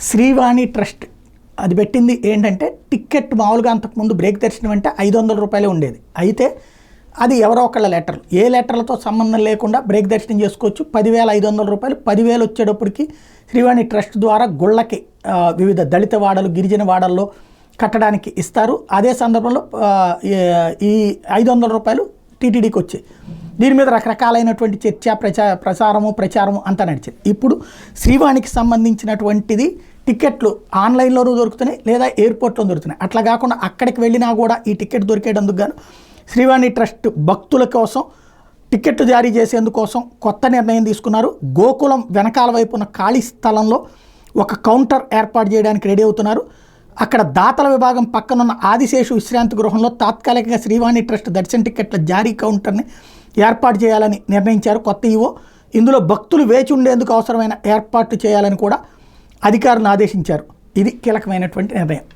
Srivani trust అది పెట్టింది ఏంటంటే టికెట్ మామూలుగా అంతకుముందు బ్రేక్ దర్శనం అంటే 500 రూపాయలే ఉండేది. అయితే అది ఎవరో ఒకళ్ళ లెటర్లు, ఏ లెటర్లతో సంబంధం లేకుండా బ్రేక్ దర్శనం చేసుకోవచ్చు. 10,500 రూపాయలు, 10,000 వచ్చేటప్పటికి శ్రీవాణి ట్రస్ట్ ద్వారా గుళ్ళకి వివిధ దళిత వాడలు, గిరిజన వాడల్లో కట్టడానికి ఇస్తారు. అదే సందర్భంలో ఈ 500 రూపాయలు టీటీడీకి వచ్చాయి. దీని మీద రకరకాలైనటువంటి చర్చ, ప్రచారము అంతా నడిచింది. ఇప్పుడు శ్రీవాణికి సంబంధించినటువంటిది టికెట్లు ఆన్లైన్లోనూ దొరుకుతున్నాయి, లేదా ఎయిర్పోర్ట్లో దొరుకుతున్నాయి. అట్లా కాకుండా అక్కడికి వెళ్ళినా కూడా ఈ టికెట్ దొరికేటందుకు గాను శ్రీవాణి ట్రస్ట్ భక్తుల కోసం టికెట్లు జారీ చేసేందుకోసం కొత్త నిర్ణయం తీసుకున్నారు. గోకులం వెనకాల వైపు ఉన్న ఖాళీ స్థలంలో ఒక కౌంటర్ ఏర్పాటు చేయడానికి రెడీ అవుతున్నారు. అక్కడ దాతల విభాగం పక్కనున్న ఆదిశేషు విశ్రాంతి గృహంలో తాత్కాలికంగా శ్రీవాణి ట్రస్ట్ దర్శన టికెట్ల జారీ కౌంటర్ని ఏర్పాటు చేయాలని నిర్ణయించారు కొత్త ఈవో. ఇందులో భక్తులు వేచి ఉండేందుకు అవసరమైన ఏర్పాట్లు చేయాలని కూడా అధికారులను ఆదేశించారు. ఇది కీలకమైనటువంటి నిర్ణయం.